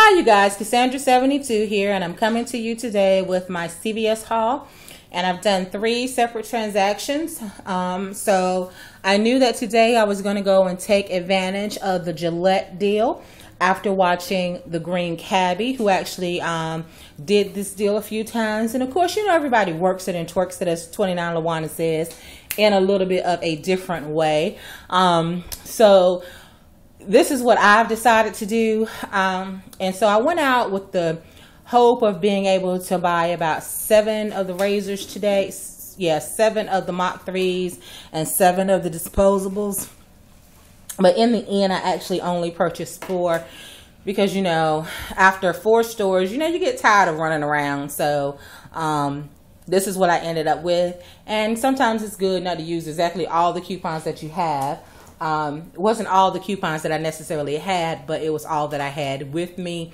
Hi you guys, Cassandra72 here, and I'm coming to you today with my CVS haul. And I've done 3 separate transactions. So I knew that today I was going to go and take advantage of the Gillette deal after watching the Green Cabbie, who actually did this deal a few times. And of course, you know, everybody works it and twerks it, as 29 Lawana says, in a little bit of a different way. So this is what I've decided to do. And so I went out with the hope of being able to buy about 7 of the razors today. Yeah, 7 of the Mach 3s and 7 of the disposables. But in the end, I actually only purchased 4 because, you know, after 4 stores, you know, you get tired of running around. So this is what I ended up with. And sometimes it's good not to use exactly all the coupons that you have. It wasn't all the coupons that I necessarily had, but it was all that I had with me.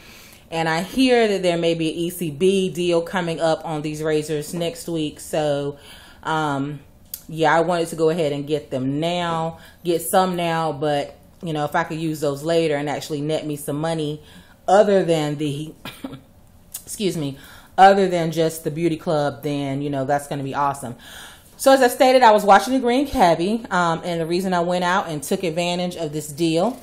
And I hear that there may be an ECB deal coming up on these razors next week. So, yeah, I wanted to go ahead and get them now, get some now. But, you know, if I could use those later and actually net me some money other than the, excuse me, other than just the beauty club, then, you know, that's going to be awesome. So as I stated, I was watching the Green Cabbie, and the reason I went out and took advantage of this deal,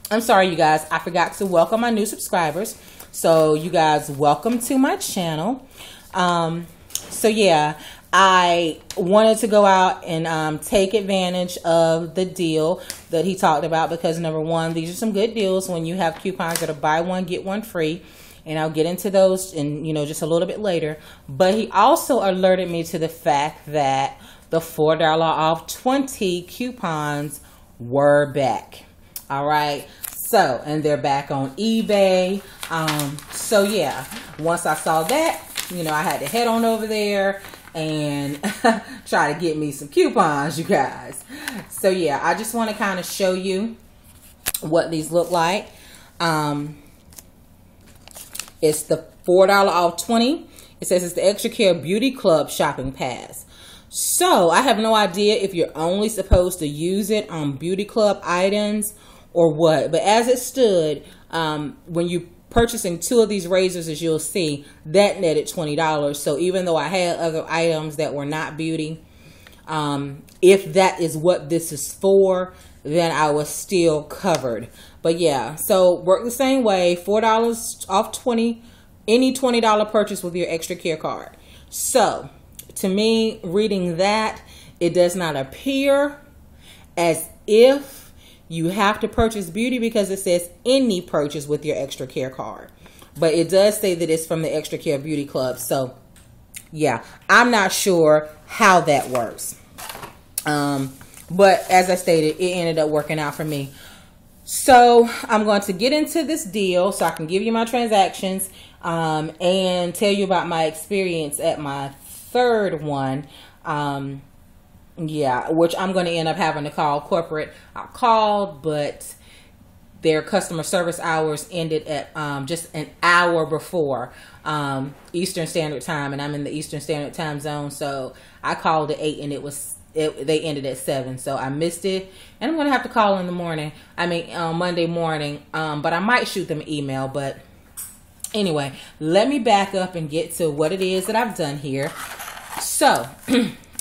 I'm sorry, you guys, I forgot to welcome my new subscribers. So you guys, welcome to my channel. So yeah, I wanted to go out and take advantage of the deal that he talked about because, number one, these are some good deals when you have coupons that are buy one, get one free. And I'll get into those in, you know, just a little bit later. But he also alerted me to the fact that the $4 off 20 coupons were back. All right. So, and they're back on eBay. So yeah, once I saw that, you know, I had to head on over there and try to get me some coupons, you guys. So yeah, I just want to kind of show you what these look like. It's the $4 off 20. It says it's the Extra Care Beauty Club shopping pass. So I have no idea if you're only supposed to use it on beauty club items or what. But as it stood, when you purchasing 2 of these razors, as you'll see, that netted $20. So even though I had other items that were not beauty, if that is what this is for, then I was still covered. But yeah, so work the same way, $4 off 20, any $20 purchase with your Extra Care card. So to me, reading that, it does not appear as if you have to purchase beauty because it says any purchase with your Extra Care card. But it does say that it's from the Extra Care Beauty Club. So yeah, I'm not sure how that works. But as I stated, it ended up working out for me. So I'm going to get into this deal so I can give you my transactions and tell you about my experience at my 3rd one. Yeah, which I'm going to end up having to call corporate. I called, but their customer service hours ended at just an hour before Eastern Standard Time, and I'm in the Eastern Standard Time zone. So I called at 8 and they ended at 7, so I missed it, and I'm gonna have to call in the morning. I mean, Monday morning. But I might shoot them an email. But anyway, let me back up and get to what it is that I've done here. So,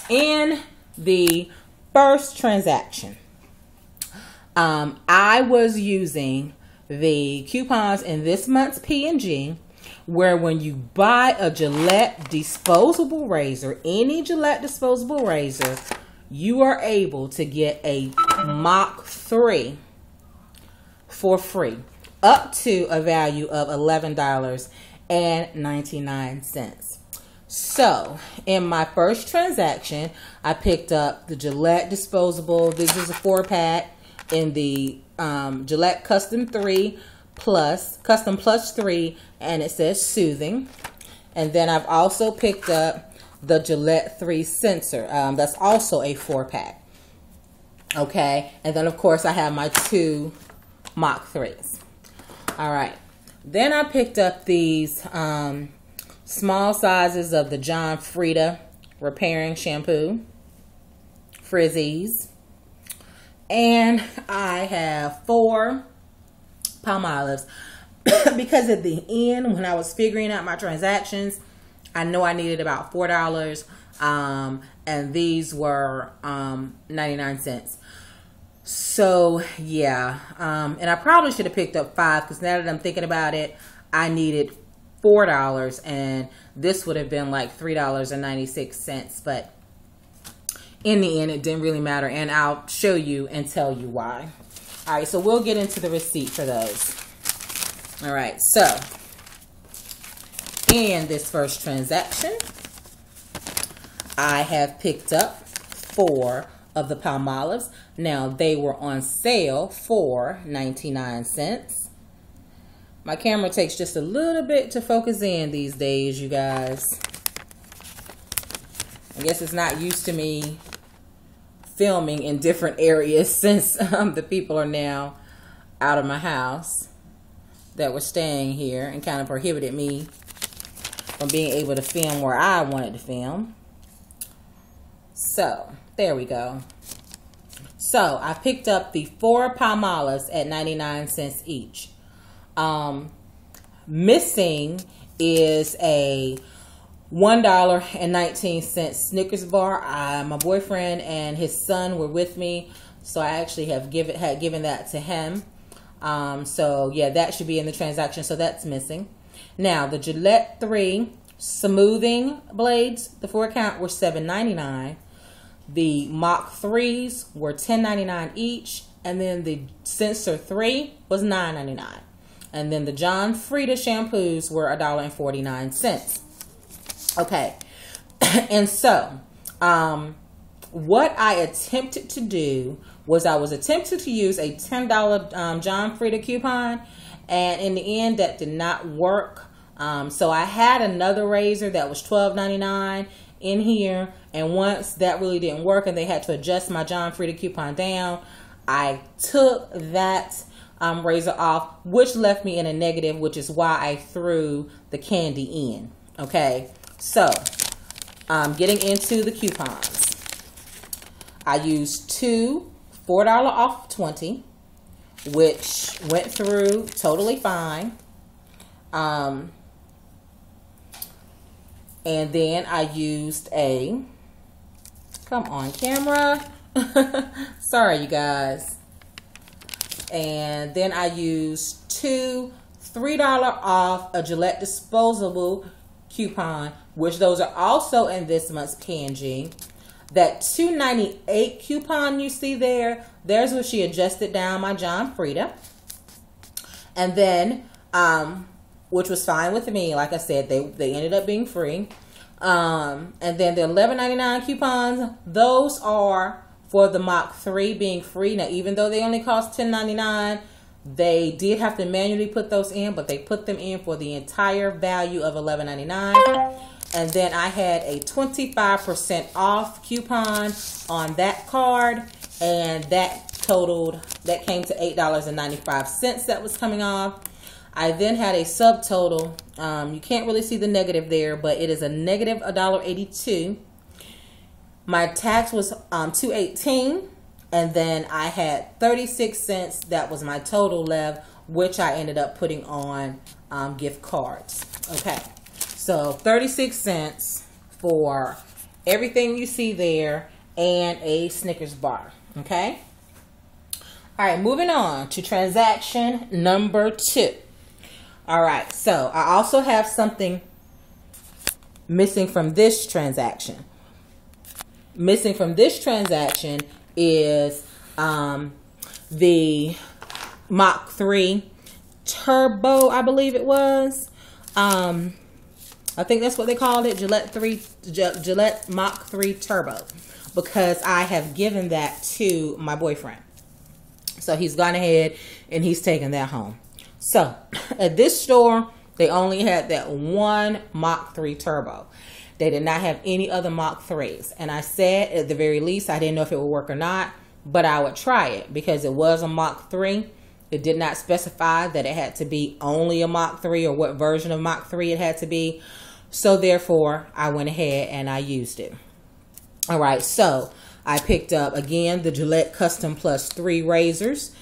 in the first transaction, I was using the coupons in this month's P&G, where when you buy a Gillette disposable razor, any Gillette disposable razor, you are able to get a Mach 3 for free, up to a value of $11.99. So in my first transaction, I picked up the Gillette disposable. This is a 4-pack in the Gillette Custom Plus 3, and it says soothing. And then I've also picked up the Gillette 3 sensor. That's also a 4-pack. Okay, and then of course I have my 2 Mach 3s. All right, then I picked up these small sizes of the John Frieda repairing shampoo, Frizzies, and I have 4 Palmolives. because at the end, when I was figuring out my transactions, I know I needed about $4, and these were 99 cents. So yeah, and I probably should have picked up 5, because now that I'm thinking about it, I needed $4, and this would have been like $3.96. But in the end, it didn't really matter, and I'll show you and tell you why. All right, so we'll get into the receipt for those. All right, so in this first transaction, I have picked up 4 of the Palmolives. Now, they were on sale for 99 cents. My camera takes just a little bit to focus in these days, you guys. I guess it's not used to me filming in different areas since the people are now out of my house that were staying here, and kind of prohibited me from being able to film where I wanted to film. So there we go. So I picked up the 4 Palmolives at 99 cents each. Missing is a $1.19 Snickers bar. My boyfriend and his son were with me, so I actually had given that to him. So yeah, that should be in the transaction. So that's missing. Now the Gillette 3 smoothing blades, the 4 count, were $7.99. The Mach 3s were $10.99 each, and then the Sensor 3 was $9.99. And then the John Frieda shampoos were $1.49. Okay, and so what I attempted to do was I was attempting to use a $10 John Frieda coupon, and in the end that did not work. So I had another razor that was $12.99 in here, and once that really didn't work and they had to adjust my John Frieda coupon down, I took that razor off, which left me in a negative, which is why I threw the candy in. Okay, so getting into the coupons, I used 2 $4 off 20, which went through totally fine. And then I used a, come on camera, sorry you guys. And then I used 2 $3 off a Gillette disposable coupon, which those are also in this month's P&G. That $2.98 coupon you see there, there's where she adjusted down my John Frieda. And then, which was fine with me. Like I said, they ended up being free. And then the $11.99 coupons, those are for the Mach 3 being free. Now, even though they only cost $10.99, they did have to manually put those in, but they put them in for the entire value of $11.99. And then I had a 25% off coupon on that card, and that came to $8.95 that was coming off. I then had a subtotal. You can't really see the negative there, but it is a negative $1.82. My tax was $2.18, and then I had 36 cents. That was my total left, which I ended up putting on gift cards. Okay, so 36 cents for everything you see there and a Snickers bar. Okay. All right, moving on to transaction number 2. All right, so I also have something missing from this transaction. Missing from this transaction is the Mach 3 Turbo, I believe it was. I think that's what they called it, Gillette Mach 3 Turbo, because I have given that to my boyfriend. So he's gone ahead and he's taken that home. So at this store, they only had that one Mach 3 Turbo. They did not have any other Mach 3s. And I said, at the very least, I didn't know if it would work or not, but I would try it because it was a Mach 3. It did not specify that it had to be only a Mach 3 or what version of Mach 3 it had to be. So therefore, I went ahead and I used it. All right, so I picked up, again, the Gillette Custom Plus 3 razors.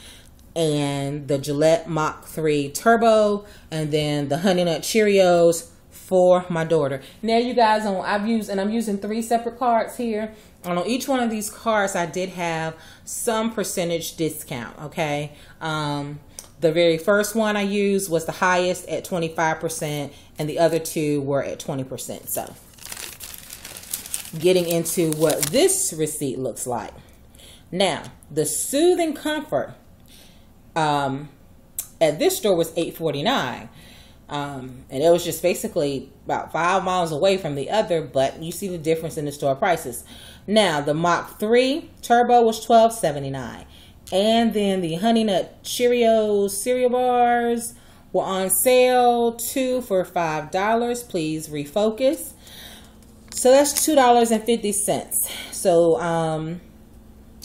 and the Gillette Mach 3 Turbo, and then the Honey Nut Cheerios for my daughter. Now you guys, I'm using 3 separate cards here. And on each one of these cards, I did have some percentage discount, okay? The very first one I used was the highest at 25%, and the other 2 were at 20%. So, getting into what this receipt looks like. Now, the Soothing Comfort at this store was $8.49. And it was just basically about 5 miles away from the other, but you see the difference in the store prices. Now, the Mach 3 Turbo was $12.79. And then the Honey Nut Cheerios cereal bars were on sale, 2 for $5. Please refocus. So that's $2.50. So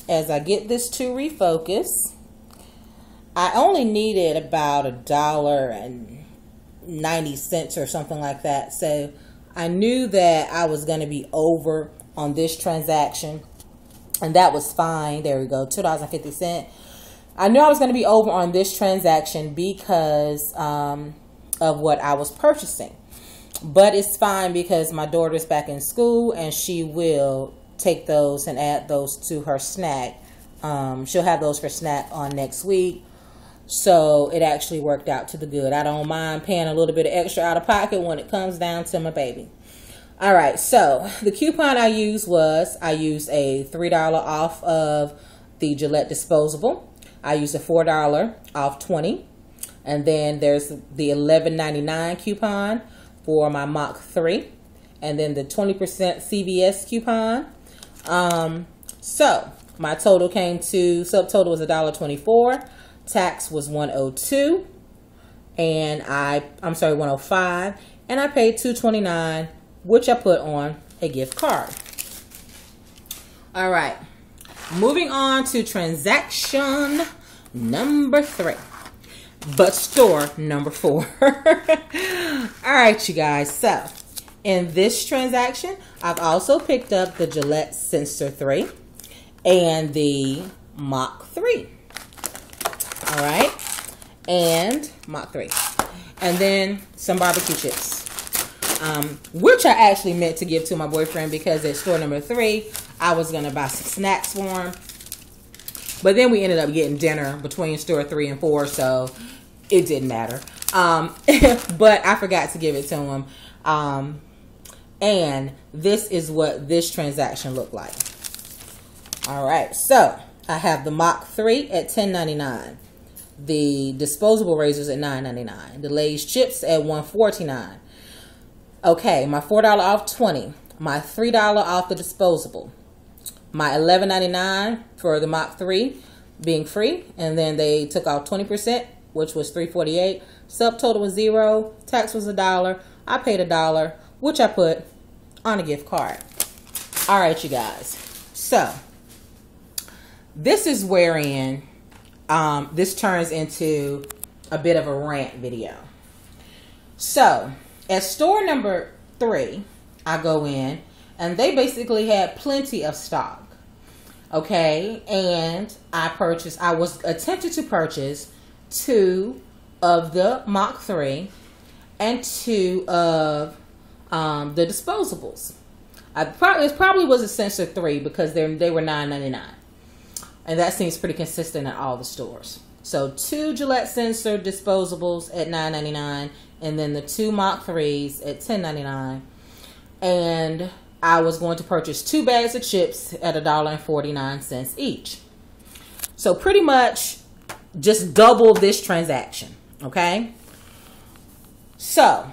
as I get this to refocus, I only needed about $1.90 or something like that. So I knew that I was going to be over on this transaction, and that was fine. There we go, $2.50. I knew I was going to be over on this transaction because of what I was purchasing. But it's fine because my daughter's back in school and she will take those and add those to her snack. She'll have those for snack on next week. So it actually worked out to the good. I don't mind paying a little bit of extra out of pocket when it comes down to my baby. All right, so the coupon I used was, I used a $3 off of the Gillette disposable. I used a $4 off 20. And then there's the $11.99 coupon for my Mach 3. And then the 20% CVS coupon. So my total came to, subtotal was $1.24. Tax was $102. And I'm sorry, $105. And I paid $2.29, which I put on a gift card. All right, moving on to transaction number 3, but store number 4. All right, you guys, so in this transaction, I've also picked up the Gillette Sensor 3 and the Mach 3. All right, and Mach 3. And then some barbecue chips. Which I actually meant to give to my boyfriend because at store number 3, I was going to buy some snacks for him. But then we ended up getting dinner between store 3 and 4, so it didn't matter. But I forgot to give it to him. And this is what this transaction looked like. All right, so I have the Mach 3 at $10.99. The disposable razors at $9.99. The Lay's chips at $1.49. Okay, my $4 off 20, my $3 off the disposable, my $11.99 for the Mach 3 being free, and then they took off 20%, which was $3.48. Subtotal was $0, tax was $1. I paid $1, which I put on a gift card. All right, you guys. So this is wherein this turns into a bit of a rant video. So at store number 3, I go in, and they basically had plenty of stock. Okay, and I was attempted to purchase 2 of the Mach 3 and 2 of the disposables. It probably was a Sensor 3 because they were $9.99. And that seems pretty consistent at all the stores. So 2 Gillette Sensor disposables at $9.99, and then the 2 Mach 3s at $10.99. And I was going to purchase 2 bags of chips at $1.49 each. So pretty much just double this transaction, okay? So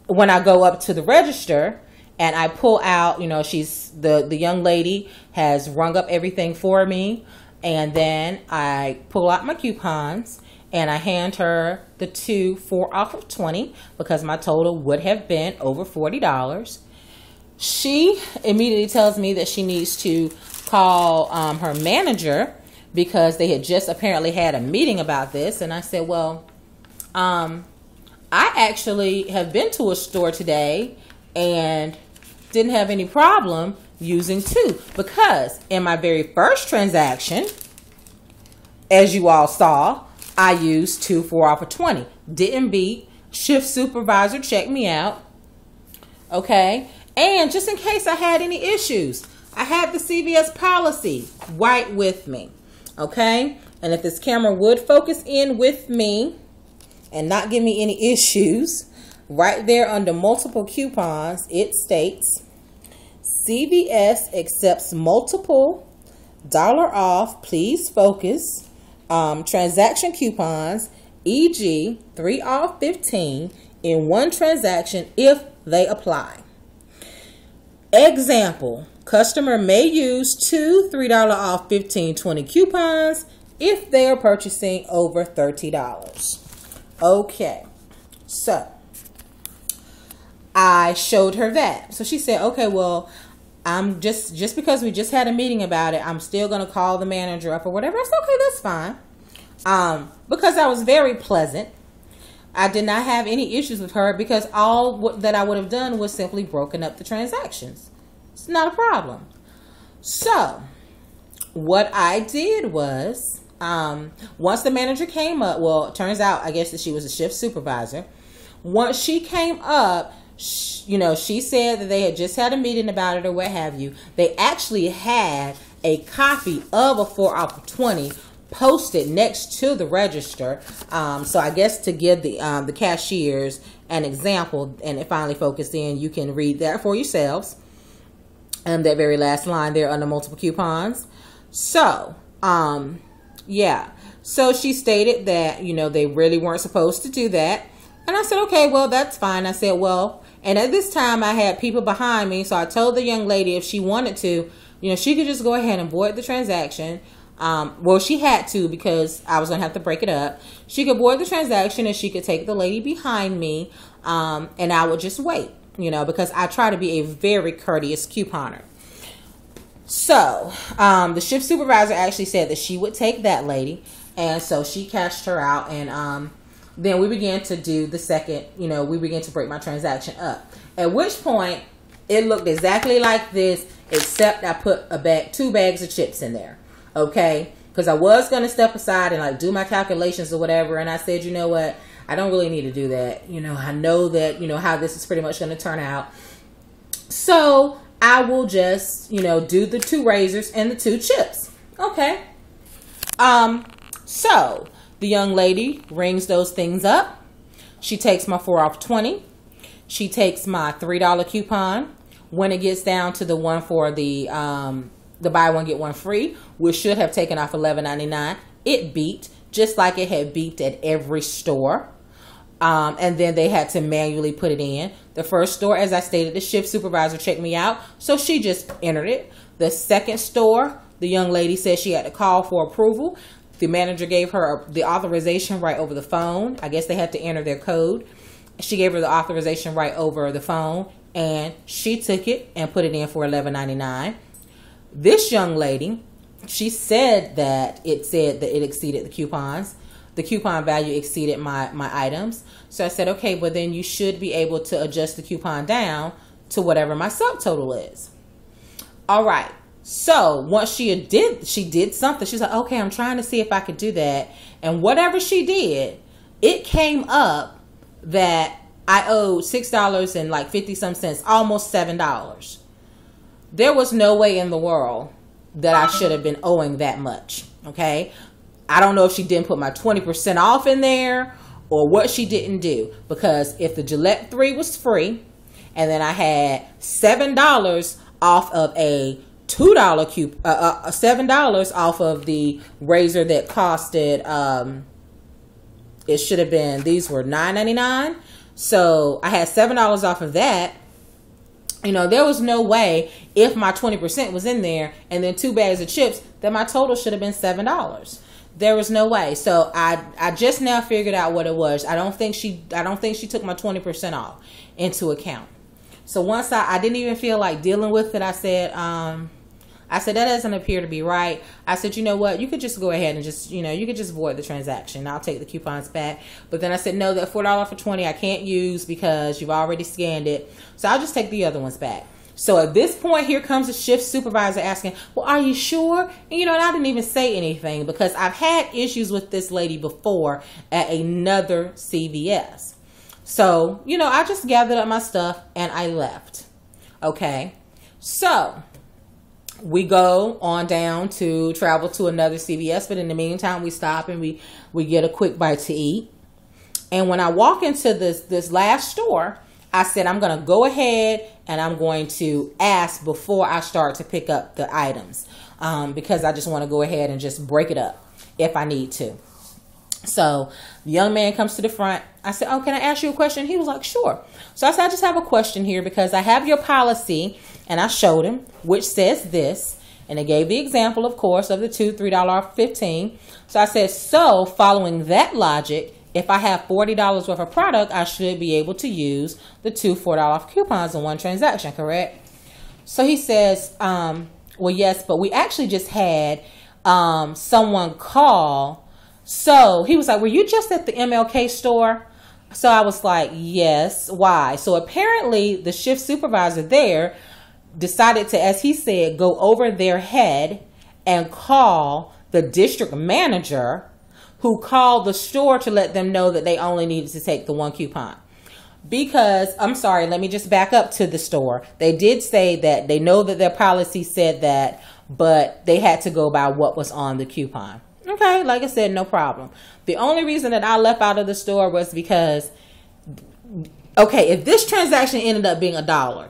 when I go up to the register and I pull out, you know, the young lady has rung up everything for me, and then I pull out my coupons and I hand her the 2 4 off of 20 because my total would have been over $40. She immediately tells me that she needs to call her manager because they had just apparently had a meeting about this. And I said, well, I actually have been to a store today and didn't have any problem using 2 because in my very first transaction, as you all saw, I used 2 4 off of 20. Didn't beat. Shift supervisor checked me out. Okay. And just in case I had any issues, I had the CVS policy right with me. Okay. And if this camera would focus in with me and not give me any issues, right there under multiple coupons, it states CVS accepts multiple dollar off, please focus, transaction coupons, e.g. 3 off 15 in one transaction if they apply. Example, customer may use 2 $3 off 15/20 coupons if they are purchasing over $30. Okay, so I showed her that. So she said, okay, well, I'm just because we just had a meeting about it, I'm still going to call the manager up or whatever. I said, okay, that's fine. Because I was very pleasant. I did not have any issues with her because all that I would have done was simply broken up the transactions. It's not a problem. So what I did was, once the manager came up, well, it turns out, I guess that she was a shift supervisor. Once she came up, she said that they had just had a meeting about it or what have you. They actually had a copy of a 4 off of 20 posted next to the register. So I guess to give the cashiers an example, and it finally focused in, you can read that for yourselves. That very last line there under multiple coupons. So, yeah. So she stated that, they really weren't supposed to do that. And I said, okay, well, that's fine. I said, well, and at this time I had people behind me. So I told the young lady if she wanted to, she could just go ahead and void the transaction. Well, she had to because I was going to have to break it up. She could void the transaction and she could take the lady behind me. And I would just wait, because I try to be a very courteous couponer. So, the shift supervisor actually said that she would take that lady. And so she cashed her out, and, then we began to do the second, we began to break my transaction up. At which point, it looked exactly like this, except I put 2 bags of chips in there. Okay? Because I was going to step aside and do my calculations or whatever. And I said, you know what? I don't really need to do that. I know that, how this is pretty much going to turn out. So I will just, do the 2 razors and the 2 chips. Okay. So the young lady rings those things up. She takes my 4 off 20. She takes my $3 coupon. When it gets down to the one for the buy one get one free, which should have taken off $11.99, it beeped just like it had beeped at every store. And then they had to manually put it in. The first store, as I stated, the shift supervisor checked me out, so she just entered it. The second store, the young lady said she had to call for approval. The manager gave her the authorization right over the phone. I guess they had to enter their code. She gave her the authorization right over the phone, and she took it and put it in for $11.99. This young lady, she said that it exceeded the coupons. The coupon value exceeded my items. So I said, okay, but then you should be able to adjust the coupon down to whatever my subtotal is. All right. So once she did something. She's like, okay, I'm trying to see if I could do that. And whatever she did, it came up that I owed $6 and 50 some cents, almost $7. There was no way in the world that I should have been owing that much. Okay. I don't know if she didn't put my 20% off in there or what she didn't do, because if the Gillette 3 was free and then I had $7 off of a $2 coupon, $7 off of the razor that costed, it should have been, these were $9.99. So I had $7 off of that. There was no way if my 20% was in there and then 2 bags of chips that my total should have been $7. There was no way. So I just now figured out what it was. I don't think she took my 20% off into account. So once I didn't even feel like dealing with it, I said that doesn't appear to be right. I said, you know what? You could just go ahead and just, you could just void the transaction. I'll take the coupons back. But then I said, no, that $4 for 20 I can't use because you've already scanned it. So I'll just take the other ones back. So at this point, here comes the shift supervisor asking, well, are you sure? And, and I didn't even say anything because I've had issues with this lady before at another CVS. So, I just gathered up my stuff and I left. Okay. So we go on down to travel to another CVS, but in the meantime, we stop and we get a quick bite to eat. And when I walk into this last store, I said, I'm going to go ahead and I'm going to ask before I start to pick up the items, because I just want to go ahead and just break it up if I need to. So the young man comes to the front. I said, oh, can I ask you a question? He was like, sure. So I said, I just have a question here because I have your policy, and I showed him, which says this. And it gave the example, of course, of the two $3.15. So I said, so following that logic, if I have $40 worth of product, I should be able to use the two $4 coupons in one transaction, correct? So he says, well, yes, but we actually just had someone call. So he was like, were you just at the MLK store? So I was like, yes. Why? So apparently the shift supervisor there decided to, as he said, go over their head and call the district manager, who called the store to let them know that they only needed to take the one coupon. Because, I'm sorry, let me just back up to the store. They did say that they know that their policy said that, but they had to go by what was on the coupon. Okay, like I said, no problem. The only reason that I left out of the store was because, okay, if this transaction ended up being $1,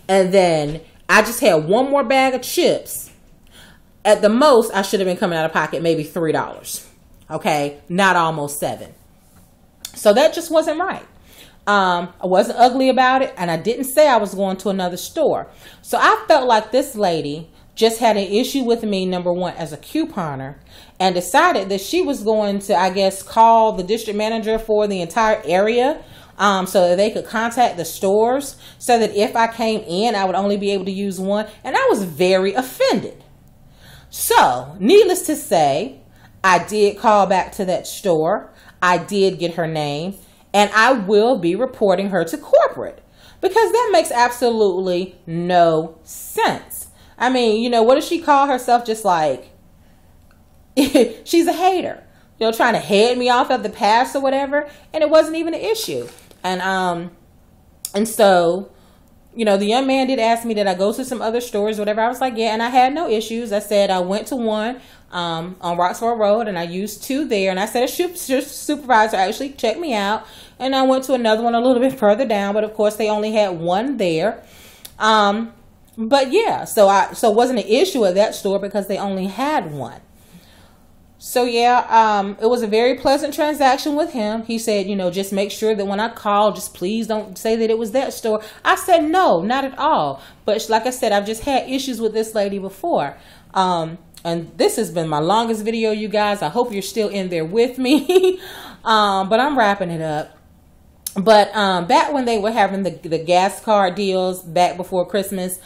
and then I just had one more bag of chips, at the most, I should have been coming out of pocket maybe $3. Okay, not almost $7. So that just wasn't right. I wasn't ugly about it, and I didn't say I was going to another store. So I felt like this lady just had an issue with me, number one, as a couponer, and decided that she was going to, I guess, call the district manager for the entire area, so that they could contact the stores, so that if I came in, I would only be able to use one. And I was very offended. So, needless to say, I did call back to that store. I did get her name, and I will be reporting her to corporate, because that makes absolutely no sense. I mean, what does she call herself? Just like, she's a hater, trying to head me off at the pass or whatever. And it wasn't even an issue. And so, the young man did ask me, did I go to some other stores or whatever? I was like, yeah, and I had no issues. I said I went to one on Roxborough Road, and I used two there. And I said a supervisor actually checked me out. And I went to another one a little bit further down, but of course they only had one there. But yeah, so it wasn't an issue at that store because they only had one. So yeah, it was a very pleasant transaction with him. He said, just make sure that when I call, just please don't say that it was that store. I said, no, not at all. But like I said, I've just had issues with this lady before. And this has been my longest video, you guys. I hope you're still in there with me. But I'm wrapping it up. But back when they were having the gas card deals back before Christmas,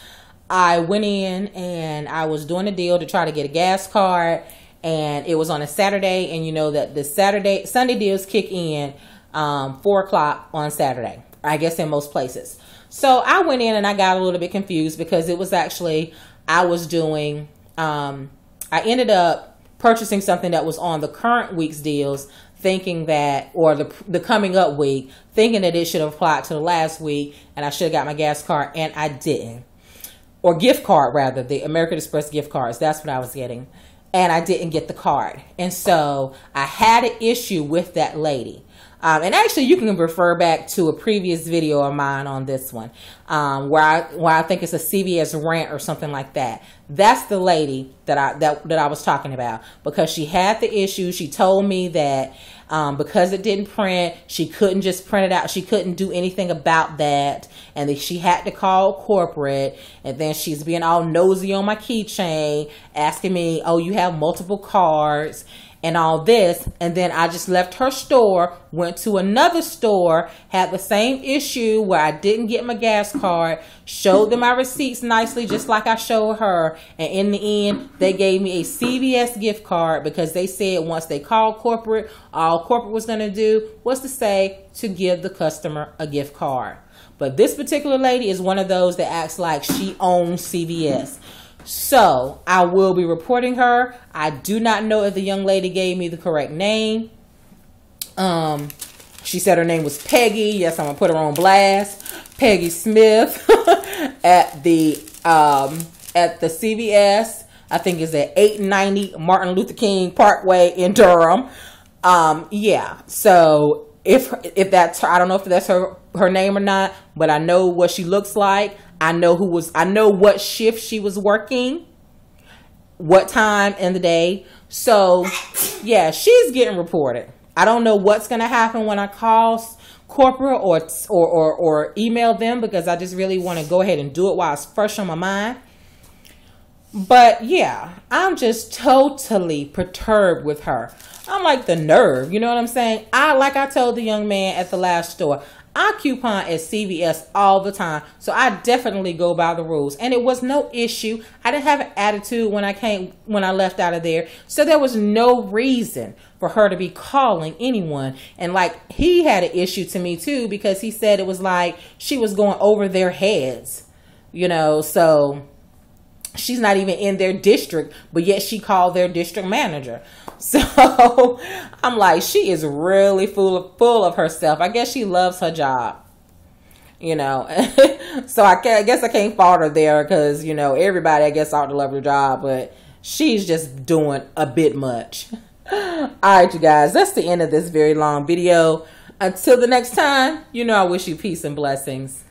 I went in and I was doing a deal to try to get a gas card. And it was on a Saturday, and you know that the Sunday deals kick in 4 o'clock on Saturday, I guess in most places. So I went in and I got a little bit confused because it was actually, I was doing, I ended up purchasing something that was on the current week's deals, thinking that, or the coming up week, thinking that it should have applied to the last week, and I should have got my gas card, and I didn't. Or gift card, rather, the American Express gift cards. That's what I was getting. And I didn't get the card. And so I had an issue with that lady. And actually, you can refer back to a previous video of mine on this one, where I think it's a CVS rant or something like that. That's the lady that I was talking about, because she had the issue. She told me that because it didn't print, she couldn't just print it out. She couldn't do anything about that, and that she had to call corporate. And then she's being all nosy on my keychain, asking me, "Oh, you have multiple cards." and all this. And then I just left her store, went to another store, had the same issue where I didn't get my gas card, showed them my receipts nicely, just like I showed her. And in the end, they gave me a CVS gift card because they said once they called corporate, all corporate was going to do was to give the customer a gift card. But this particular lady is one of those that acts like she owns CVS. So I will be reporting her. I do not know if the young lady gave me the correct name. She said her name was Peggy. Yes, I'm gonna put her on blast. Peggy Smith at the CVS. I think it's at 890 Martin Luther King Parkway in Durham. Yeah. So if that's her, I don't know if that's her name or not, but I know what she looks like. I know what shift she was working, what time in the day. So yeah, she's getting reported. I don't know what's going to happen when I call corporate or email them, because I just really want to go ahead and do it while it's fresh on my mind. But yeah, I'm just totally perturbed with her. I'm like, the nerve, you know what I'm saying? Like I told the young man at the last store, I coupon at CVS all the time, so I definitely go by the rules. And it was no issue. I didn't have an attitude when I left out of there, so there was no reason for her to be calling anyone. And like, he had an issue to me too, because he said it was like she was going over their heads, you know. So she's not even in their district, but yet she called their district manager. So I'm like, she is really full of herself. I guess she loves her job, you know. So I guess I can't fault her there, because, you know, everybody I guess ought to love their job, but she's just doing a bit much. All right, you guys, that's the end of this very long video. Until the next time, you know, I wish you peace and blessings.